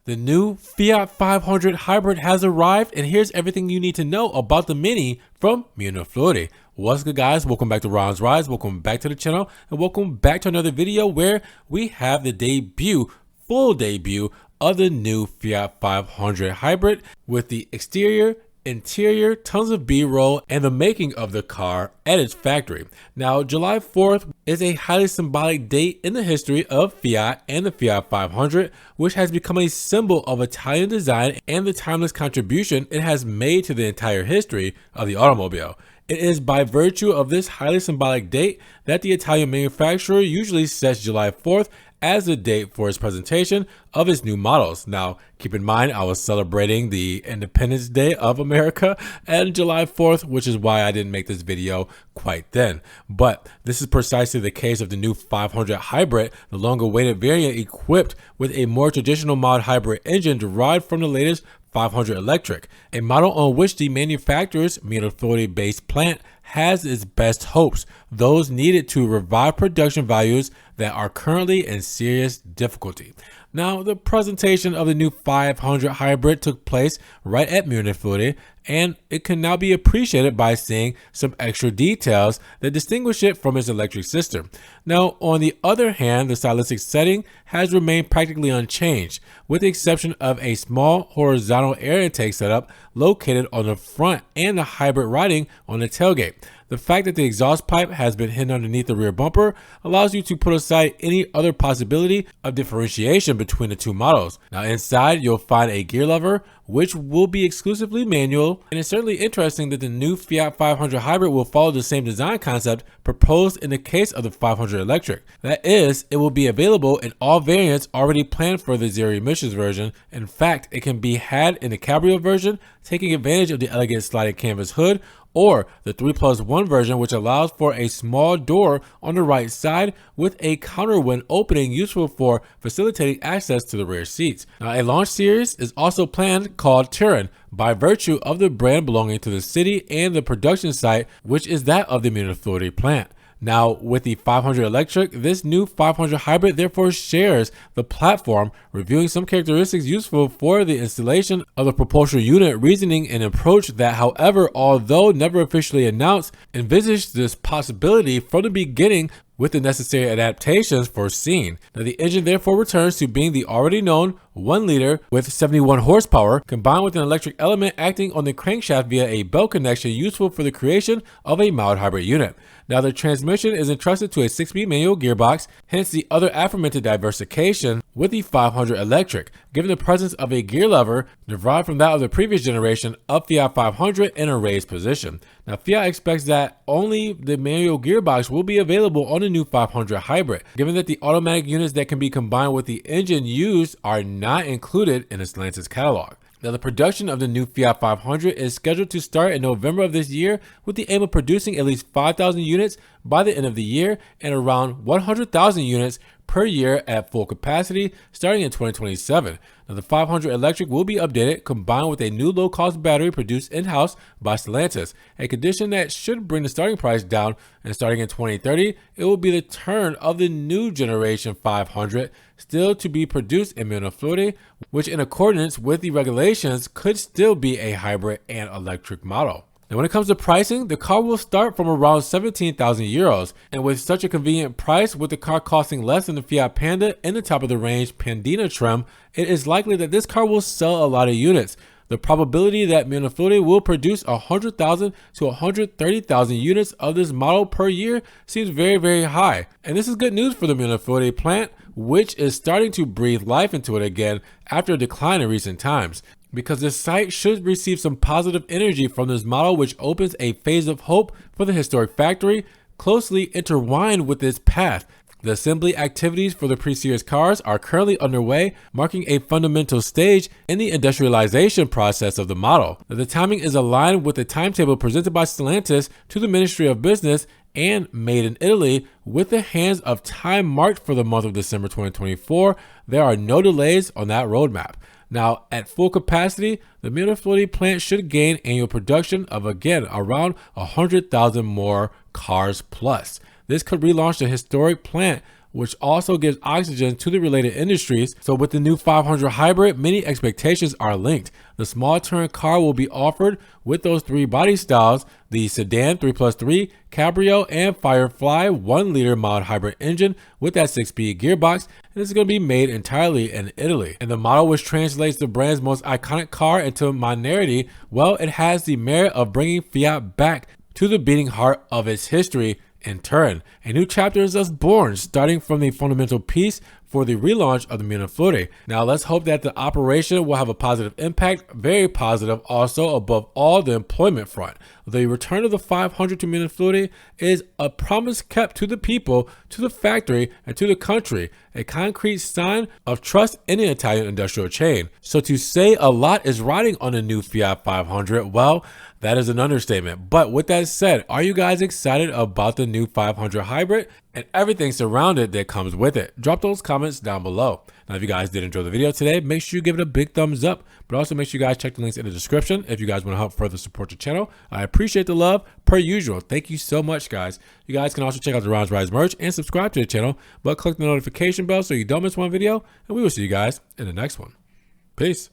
The new Fiat 500 Hybrid has arrived, and here's everything you need to know about the Mini from Mirafiori. What's good, guys? Welcome back to Ron's Rise. Welcome back to the channel, and welcome back to another video where we have the full debut of the new Fiat 500 Hybrid with the exterior, interior, tons of B-roll, and the making of the car at its factory. Now, July 4th is a highly symbolic date in the history of Fiat and the Fiat 500, which has become a symbol of Italian design and the timeless contribution it has made to the entire history of the automobile. It is by virtue of this highly symbolic date that the Italian manufacturer usually sets July 4th as the date for its presentation of its new models. Now, keep in mind, I was celebrating the Independence Day of America and July 4th, which is why I didn't make this video quite then. But this is precisely the case of the new 500 Hybrid, the long-awaited variant equipped with a more traditional mild hybrid engine derived from the latest 500 electric, a model on which the manufacturer's Mirafiori-based plant has its best hopes, those needed to revive production values that are currently in serious difficulty. Now, the presentation of the new 500 Hybrid took place right at Mirafiori, and it can now be appreciated by seeing some extra details that distinguish it from its electric sister. Now, on the other hand, the stylistic setting has remained practically unchanged, with the exception of a small horizontal air intake setup located on the front and the hybrid riding on the tailgate. The fact that the exhaust pipe has been hidden underneath the rear bumper allows you to put aside any other possibility of differentiation between the two models. Now, inside you'll find a gear lever, which will be exclusively manual, and it's certainly interesting that the new Fiat 500 Hybrid will follow the same design concept proposed in the case of the 500 Electric. That is, it will be available in all variants already planned for the zero emissions version. In fact, it can be had in the Cabrio version, taking advantage of the elegant sliding canvas hood, or the 3+1 version, which allows for a small door on the right side with a counterwind opening useful for facilitating access to the rear seats. Now, a launch series is also planned called Turin, by virtue of the brand belonging to the city and the production site, which is that of the Mirafiori plant. Now, with the 500 Electric, this new 500 Hybrid therefore shares the platform, reviewing some characteristics useful for the installation of the propulsion unit, reasoning an approach that, however, although never officially announced, envisaged this possibility from the beginning with the necessary adaptations foreseen. Now, the engine therefore returns to being the already known 1 liter with 71 horsepower, combined with an electric element acting on the crankshaft via a belt connection useful for the creation of a mild hybrid unit. Now, the transmission is entrusted to a 6-speed manual gearbox, hence the other aforementioned diversification with the 500 Electric, given the presence of a gear lever derived from that of the previous generation of Fiat 500 in a raised position. Now, Fiat expects that only the manual gearbox will be available on the new 500 Hybrid, given that the automatic units that can be combined with the engine used are not included in the Stellantis catalog. Now, the production of the new Fiat 500 is scheduled to start in November of this year, with the aim of producing at least 5,000 units by the end of the year and around 100,000 units per year at full capacity starting in 2027. Now, the 500 Electric will be updated, combined with a new low-cost battery produced in-house by Stellantis, a condition that should bring the starting price down, and starting in 2030, it will be the turn of the new generation 500, still to be produced in Mirafiori, which in accordance with the regulations could still be a hybrid and electric model. Now, when it comes to pricing, the car will start from around 17,000 euros, and with such a convenient price, with the car costing less than the Fiat Panda in the top-of-the-range Pandina trim, it is likely that this car will sell a lot of units. The probability that Mirafiori will produce 100,000 to 130,000 units of this model per year seems very, very high. And this is good news for the Mirafiori plant, which is starting to breathe life into it again after a decline in recent times, because the site should receive some positive energy from this model, which opens a phase of hope for the historic factory, closely intertwined with this path. The assembly activities for the pre-series cars are currently underway, marking a fundamental stage in the industrialization process of the model. The timing is aligned with the timetable presented by Stellantis to the Ministry of Business and made in Italy, with the hands of time marked for the month of December 2024. There are no delays on that roadmap. Now, at full capacity, the Mirafiori plant should gain annual production of, again, around 100,000 more cars plus. This could relaunch the historic plant which also gives oxygen to the related industries. So with the new 500 hybrid, many expectations are linked. The small turn car will be offered with those 3 body styles: the sedan 3+3, cabrio, and Firefly 1-liter mild hybrid engine with that 6-speed gearbox, and this is going to be made entirely in Italy. And the model, which translates the brand's most iconic car into modernity, well, it has the merit of bringing Fiat back to the beating heart of its history. In turn, a new chapter is thus born, starting from the fundamental piece for the relaunch of the Mirafiori. Now let's hope that the operation will have a positive impact, very positive also, above all the employment front. The return of the 500 to Mirafiori is a promise kept to the people, to the factory, and to the country, a concrete sign of trust in the Italian industrial chain. So to say a lot is riding on the new Fiat 500, well, that is an understatement. But with that said, are you guys excited about the new 500 hybrid and everything surrounded that comes with it? Drop those comments down below. Now, if you guys did enjoy the video today, make sure you give it a big thumbs up, but also make sure you guys check the links in the description if you guys want to help further support the channel. I appreciate the love per usual. Thank you so much, guys. You guys can also check out the Ron's Rise merch and subscribe to the channel, but click the notification bell so you don't miss one video, and we will see you guys in the next one. Peace.